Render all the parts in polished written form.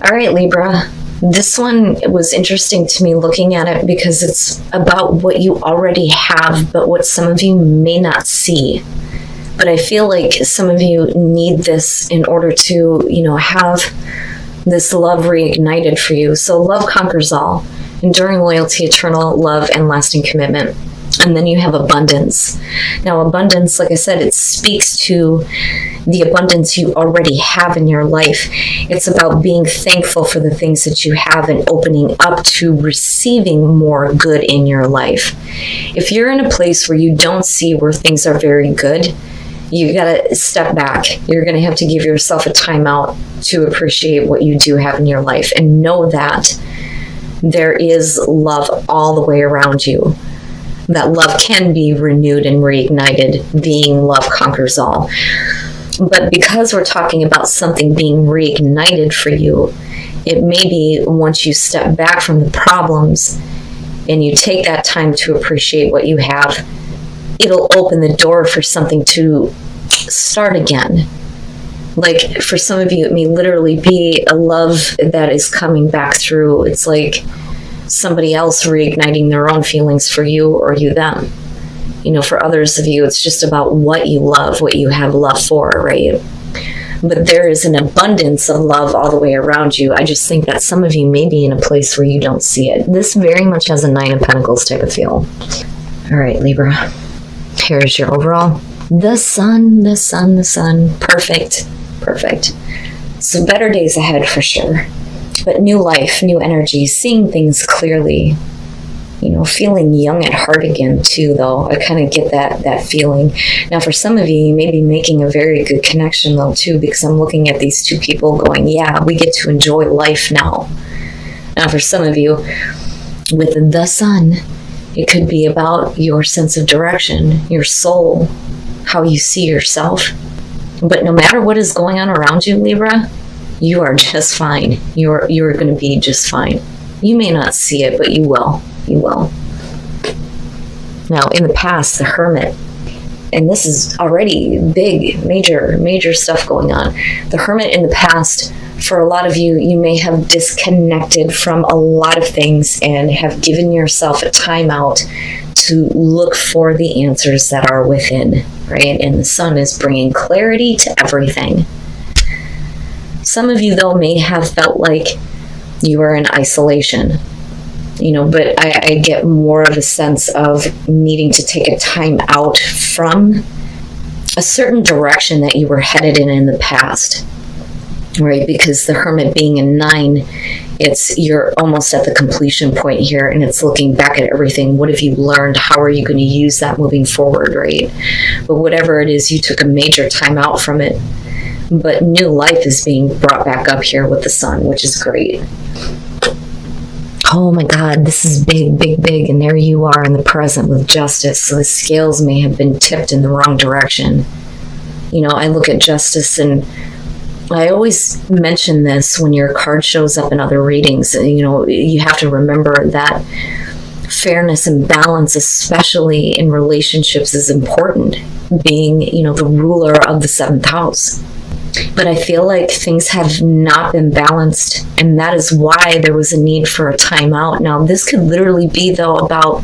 All right, Libra. This one was interesting to me looking at it because it's about what you already have, but what some of you may not see. But I feel like some of you need this in order to, have this love reignited for you. So love conquers all. Enduring loyalty, eternal love, and lasting commitment. And then you have abundance. Now, abundance, like I said, it speaks to the abundance you already have in your life. It's about being thankful for the things that you have and opening up to receiving more good in your life. If you're in a place where you don't see where things are very good, you gotta step back. You're gonna have to give yourself a timeout to appreciate what you do have in your life and know that there is love all the way around you. That love can be renewed and reignited, being love conquers all. But because we're talking about something being reignited for you, it may be once you step back from the problems and you take that time to appreciate what you have, it'll open the door for something to start again. Like for some of you, it may literally be a love that is coming back through. It's like somebody else reigniting their own feelings for you or you them. For others of you, it's just about what you love, what you have love for, right? But there is an abundance of love all the way around you. I just think that some of you may be in a place where you don't see it. This very much has a Nine of Pentacles type of feel. All right, Libra. Here's your overall. The sun, the sun, the sun. Perfect. Perfect. So better days ahead for sure. But new life, new energy, seeing things clearly. Feeling young at heart again too, though. I kind of get that feeling. Now, for some of you, you may be making a very good connection though too, because I'm looking at these two people going, yeah, we get to enjoy life now. Now, for some of you, with the sun, it could be about your sense of direction, your soul, how you see yourself. But no matter what is going on around you, Libra, you are just fine. You're going to be just fine. You may not see it, but you will. You will. Now, in the past, the Hermit, and this is already big, major stuff going on. The Hermit in the past, for a lot of you, you may have disconnected from a lot of things and have given yourself a timeout to look for the answers that are within, right? And the sun is bringing clarity to everything. Some of you, though, may have felt like you are in isolation. But I get more of a sense of needing to take a time out from a certain direction that you were headed in the past, right? Because the Hermit being a 9, you're almost at the completion point here, and it's looking back at everything. What have you learned? How are you going to use that moving forward, right? But whatever it is, you took a major time out from it. But new life is being brought back up here with the sun, which is great. Oh my God, this is big, big, big. And there you are in the present with justice. So the scales may have been tipped in the wrong direction. I look at justice, and I always mention this when your card shows up in other readings. You have to remember that fairness and balance, especially in relationships, is important. Being, the ruler of the 7th house. But I feel like things have not been balanced, and that is why there was a need for a timeout. Now, this could literally be, though, about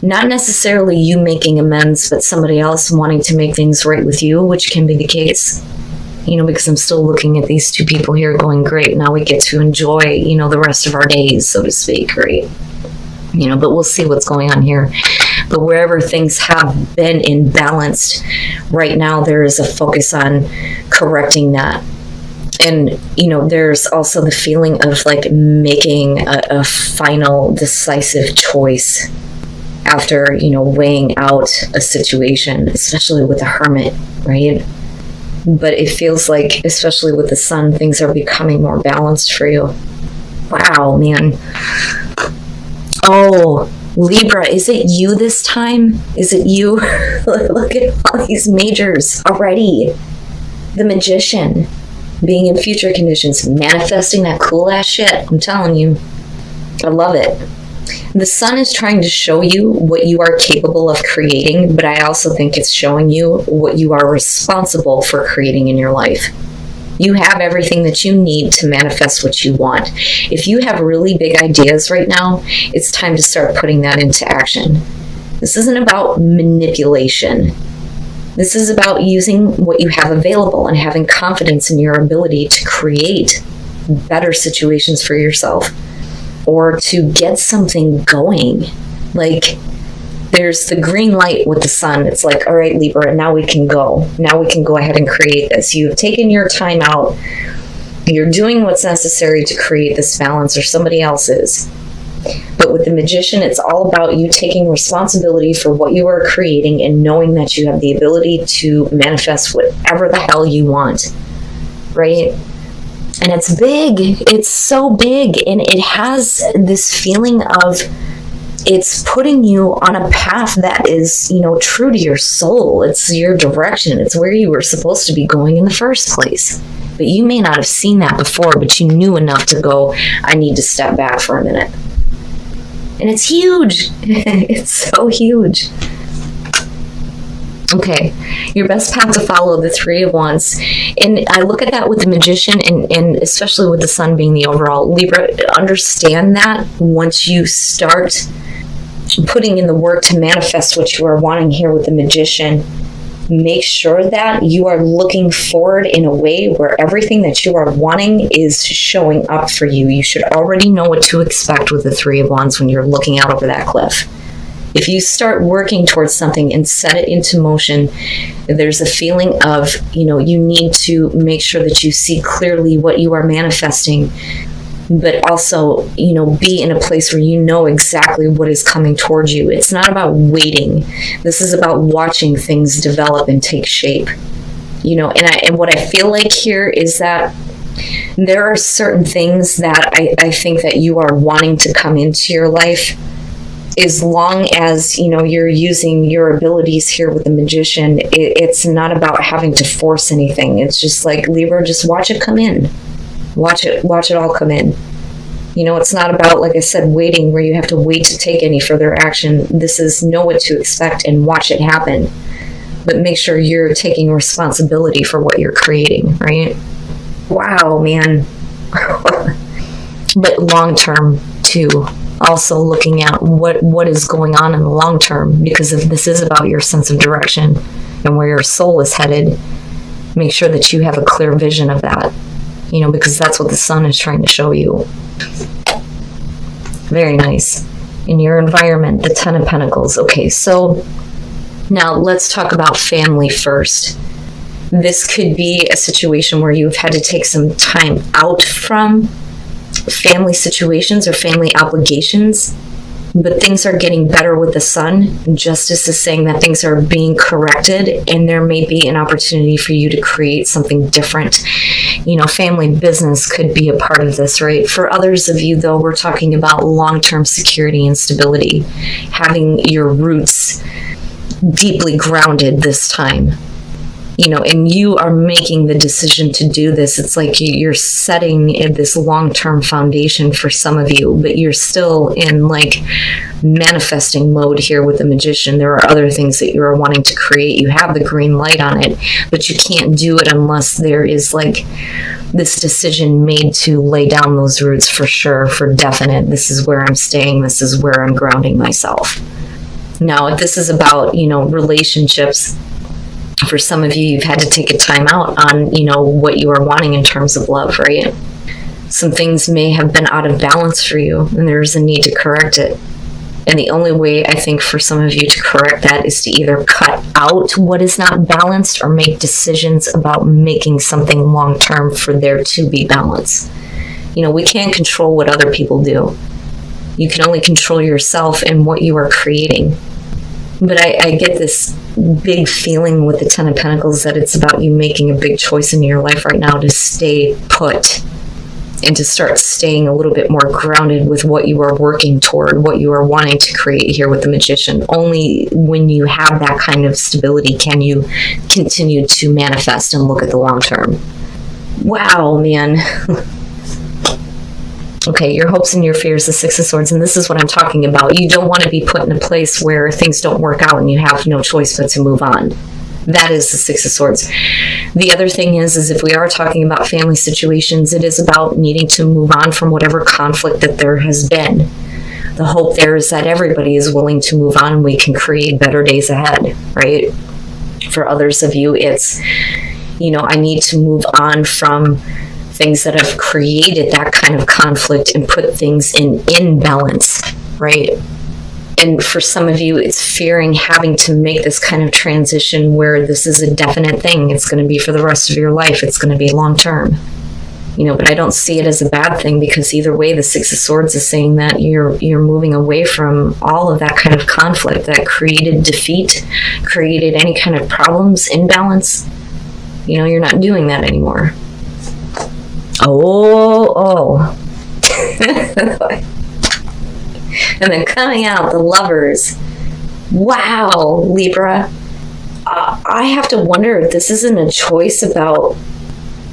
not necessarily you making amends, but somebody else wanting to make things right with you, which can be the case. Because I'm still looking at these two people here going, great, now we get to enjoy, the rest of our days, so to speak, right? But we'll see what's going on here. But wherever things have been imbalanced, right now there is a focus on correcting that. And, there's also the feeling of like making a final decisive choice after, weighing out a situation, especially with the Hermit, right? But it feels like, especially with the sun, things are becoming more balanced for you. Wow, man. Oh, Libra, is it you this time? Is it you? Look at all these majors already. The Magician, being in future conditions, manifesting that cool ass shit. I'm telling you, I love it. The sun is trying to show you what you are capable of creating, but I also think it's showing you what you are responsible for creating in your life. You have everything that you need to manifest what you want. If you have really big ideas right now, it's time to start putting that into action. This isn't about manipulation. This is about using what you have available and having confidence in your ability to create better situations for yourself or to get something going. Like, there's the green light with the sun. It's like, all right, Libra, now we can go. Now we can go ahead and create this. You've taken your time out. You're doing what's necessary to create this balance, or somebody else is. But with the Magician, it's all about you taking responsibility for what you are creating and knowing that you have the ability to manifest whatever the hell you want, right? And it's big. It's so big. And it has this feeling of, it's putting you on a path that is, true to your soul. It's your direction. It's where you were supposed to be going in the first place. But you may not have seen that before, but you knew enough to go, I need to step back for a minute. And it's huge. It's so huge. Okay, your best path to follow, the Three of Wands. And I look at that with the Magician, and especially with the Sun being the overall. Libra, understand that once you start putting in the work to manifest what you are wanting here with the Magician, make sure that you are looking forward in a way where everything that you are wanting is showing up for you. You should already know what to expect with the Three of Wands when you're looking out over that cliff. If you start working towards something and set it into motion, there's a feeling of, you need to make sure that you see clearly what you are manifesting, but also, be in a place where you know exactly what is coming towards you. It's not about waiting. This is about watching things develop and take shape. And what I feel like here is that there are certain things that I think that you are wanting to come into your life. As long as, you're using your abilities here with the Magician, it's not about having to force anything. It's just like, Libra, just watch it come in. Watch it all come in. It's not about, like I said, waiting where you have to wait to take any further action. This is know what to expect and watch it happen. But make sure you're taking responsibility for what you're creating, right? Wow, man. But long term, too. Also looking at what is going on in the long term, because if this is about your sense of direction and where your soul is headed, make sure that you have a clear vision of that, because that's what the Sun is trying to show you. Very nice. In your environment, the Ten of Pentacles. Okay, so now let's talk about family first. This could be a situation where you've had to take some time out from family situations or family obligations, but things are getting better with the Sun. Justice is saying that things are being corrected, and there may be an opportunity for you to create something different. Family business could be a part of this, right? For others of you, though, we're talking about long-term security and stability, having your roots deeply grounded this time. And you are making the decision to do this. It's like you're setting this long-term foundation for some of you, but you're still in manifesting mode here with the Magician. There are other things that you are wanting to create. You have the green light on it, but you can't do it unless there is this decision made to lay down those roots for sure, for definite. This is where I'm staying. This is where I'm grounding myself. Now, if this is about, relationships, for some of you, you've had to take a time out on, what you are wanting in terms of love, right? Some things may have been out of balance for you, and there's a need to correct it. And the only way, I think, for some of you to correct that is to either cut out what is not balanced or make decisions about making something long-term for there to be balance. We can't control what other people do. You can only control yourself and what you are creating. But I get this big feeling with the Ten of Pentacles that it's about you making a big choice in your life right now to stay put and to start staying a little bit more grounded with what you are working toward, what you are wanting to create here with the Magician. Only when you have that kind of stability can you continue to manifest and look at the long term. Wow, man. Okay, your hopes and your fears, the Six of Swords, and this is what I'm talking about. You don't want to be put in a place where things don't work out and you have no choice but to move on. That is the Six of Swords. The other thing is if we are talking about family situations, it is about needing to move on from whatever conflict that there has been. The hope there is that everybody is willing to move on and we can create better days ahead, right? For others of you, it's, I need to move on from things that have created that kind of conflict and put things in imbalance, right? And for some of you, it's fearing having to make this kind of transition where this is a definite thing. It's going to be for the rest of your life. It's going to be long term. But I don't see it as a bad thing, because either way, the Six of Swords is saying that you're moving away from all of that kind of conflict that created defeat, created any kind of problems, imbalance. You're not doing that anymore. Oh. And then coming out, the Lovers. Wow, Libra. I have to wonder if this isn't a choice about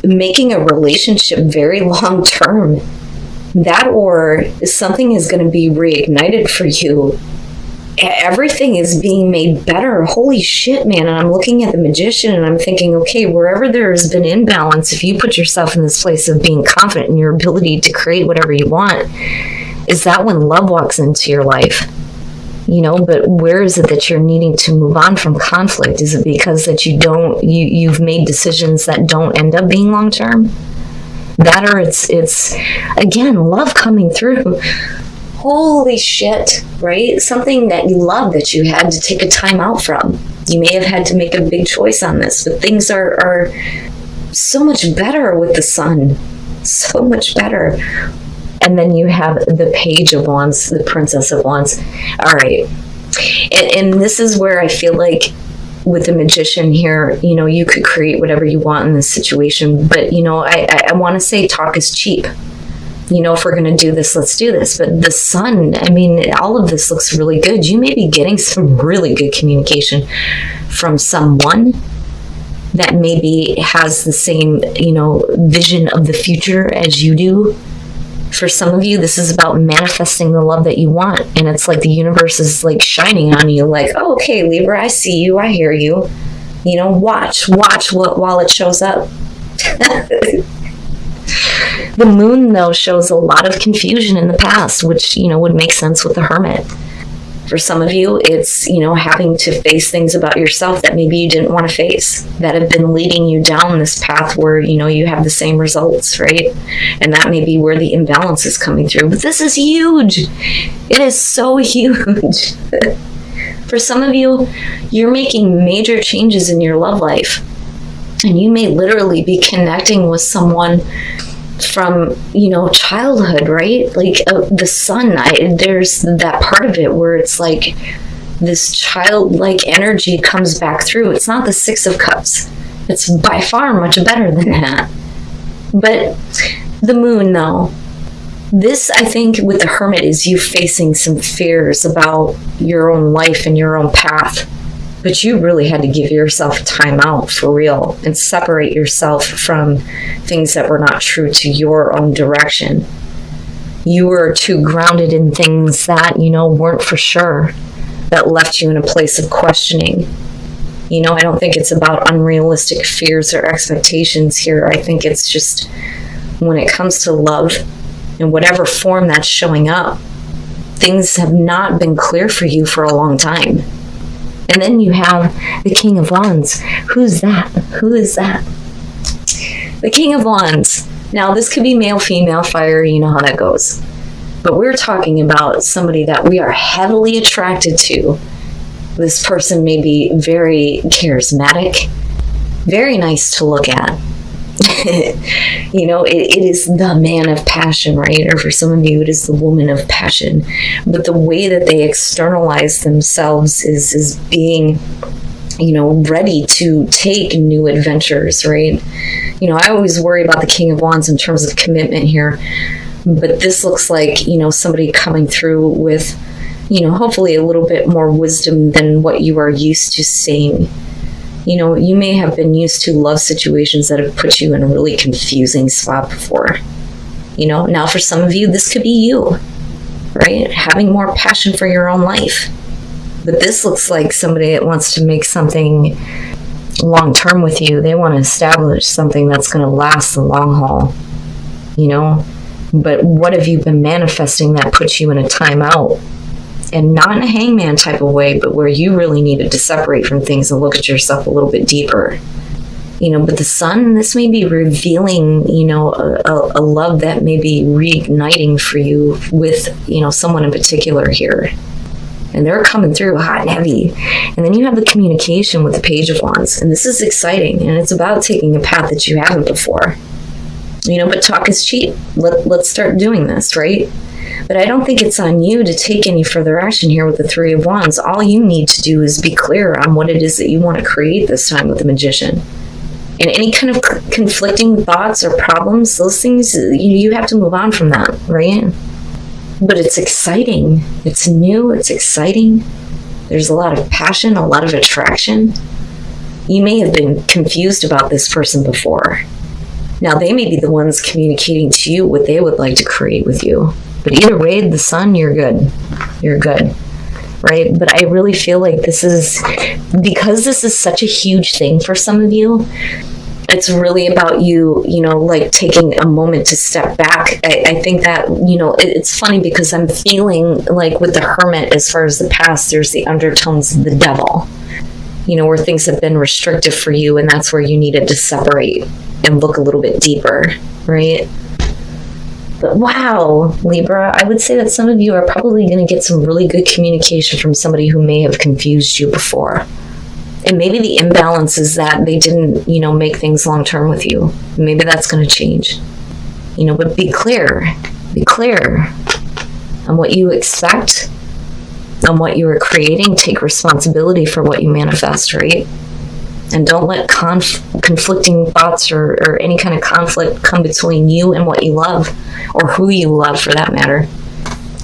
making a relationship very long term. That, or something is going to be reignited for you. Everything is being made better. Holy shit, man. And I'm looking at the Magician and I'm thinking, okay, wherever there's been imbalance, if you put yourself in this place of being confident in your ability to create whatever you want, is that when love walks into your life? But where is it that you're needing to move on from conflict? Is it because that you've made decisions that don't end up being long term? That, or it's again, love coming through. Holy shit, right? Something that you love that you had to take a time out from. You may have had to make a big choice on this, but things are so much better with the Sun. So much better. And then you have the Page of Wands, the Princess of Wands. All right. And this is where I feel like with the Magician here, you could create whatever you want in this situation. But, I want to say talk is cheap. If we're going to do this, let's do this. But the Sun, all of this looks really good. You may be getting some really good communication from someone that maybe has the same, vision of the future as you do. For some of you, this is about manifesting the love that you want. And it's like the universe is like shining on you like, oh, okay, Libra, I see you. I hear you. Watch while it shows up. The Moon, though, shows a lot of confusion in the past, which, would make sense with the Hermit. For some of you, it's, having to face things about yourself that maybe you didn't want to face, that have been leading you down this path where, you have the same results, right? And that may be where the imbalance is coming through. But this is huge. It is so huge. For some of you, you're making major changes in your love life. And you may literally be connecting with someone from, childhood, right? Like the Sun, there's that part of it where it's like this childlike energy comes back through. It's not the Six of Cups. It's by far much better than that. But the Moon, though, this, I think, with the Hermit is you facing some fears about your own life and your own path. But you really had to give yourself time out for real and separate yourself from things that were not true to your own direction. You were too grounded in things that, weren't for sure, that left you in a place of questioning. I don't think it's about unrealistic fears or expectations here. I think it's just when it comes to love, in whatever form that's showing up, things have not been clear for you for a long time. And then you have the King of Wands. Who's that? Who is that? The King of Wands. Now, this could be male, female, fire. You know how that goes. But we're talking about somebody that we are heavily attracted to. This person may be very charismatic, very nice to look at. It is the man of passion, right? Or for some of you, it is the woman of passion. But the way that they externalize themselves is being, ready to take new adventures, right? I always worry about the King of Wands in terms of commitment here. But this looks like, somebody coming through with, hopefully a little bit more wisdom than what you are used to seeing. You may have been used to love situations that have put you in a really confusing spot before. Now for some of you, this could be you, right? Having more passion for your own life. But this looks like somebody that wants to make something, long term with you. They want to establish something that's going to last the long haul, you know? But what have you been manifesting that puts you in a timeout? And not in a hangman type of way, but where you really needed to separate from things and look at yourself a little bit deeper. You know, but the sun, this may be revealing, you know, a love that may be reigniting for you with, you know, someone in particular here. And they're coming through hot and heavy. And then you have the communication with the Page of Wands. And this is exciting. And it's about taking a path that you haven't before. You know, but talk is cheap. Let's start doing this, right? But I don't think it's on you to take any further action here with the Three of Wands. All you need to do is be clear on what it is that you want to create this time with the Magician. And any kind of conflicting thoughts or problems, those things, you have to move on from that, right? But it's exciting. It's new. It's exciting. There's a lot of passion, a lot of attraction. You may have been confused about this person before. Now, they may be the ones communicating to you what they would like to create with you. But either way, the sun, you're good. You're good, right? But I really feel like this is, because this is such a huge thing for some of you, it's really about you, you know, like taking a moment to step back. I think that, you know, it's funny because I'm feeling like with the Hermit, as far as the past, there's the undertones of the devil, you know, where things have been restrictive for you, and that's where you needed to separate and look a little bit deeper, right? But wow, Libra, I would say that some of you are probably going to get some really good communication from somebody who may have confused you before. And maybe the imbalance is that they didn't, you know, make things long term with you. Maybe that's going to change. You know, but be clear. Be clear on what you expect, on what you are creating. Take responsibility for what you manifest, right? And don't let conflicting thoughts or any kind of conflict come between you and what you love, or who you love for that matter,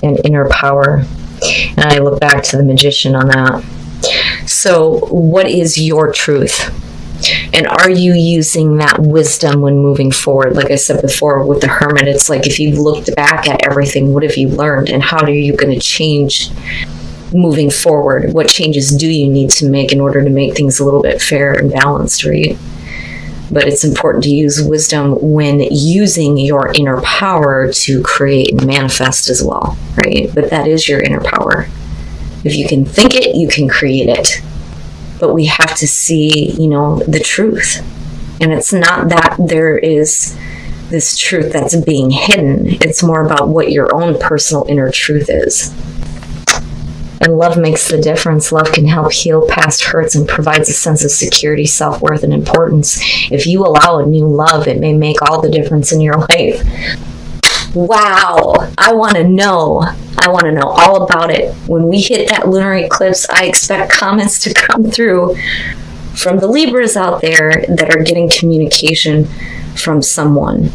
and inner power. And I look back to the Magician on that. So what is your truth? And are you using that wisdom when moving forward? Like I said before with the Hermit, it's like if you've looked back at everything, what have you learned? And how are you going to change moving forward? What changes do you need to make in order to make things a little bit fair and balanced, right? But it's important to use wisdom when using your inner power to create and manifest as well, right? But that is your inner power. If you can think it, you can create it. But we have to see, you know, the truth. And it's not that there is this truth that's being hidden. It's more about what your own personal inner truth is. And love makes the difference. Love can help heal past hurts and provides a sense of security, self-worth, and importance. If you allow a new love, it may make all the difference in your life. Wow, I want to know. I want to know all about it. When we hit that lunar eclipse, I expect comments to come through from the Libras out there that are getting communication from someone.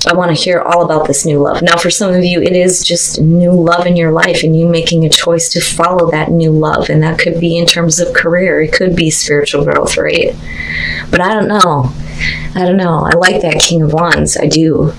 I want to hear all about this new love. Now, for some of you, it is just new love in your life and you making a choice to follow that new love. And that could be in terms of career. It could be spiritual growth, right? But I don't know. I don't know. I like that King of Wands. I do.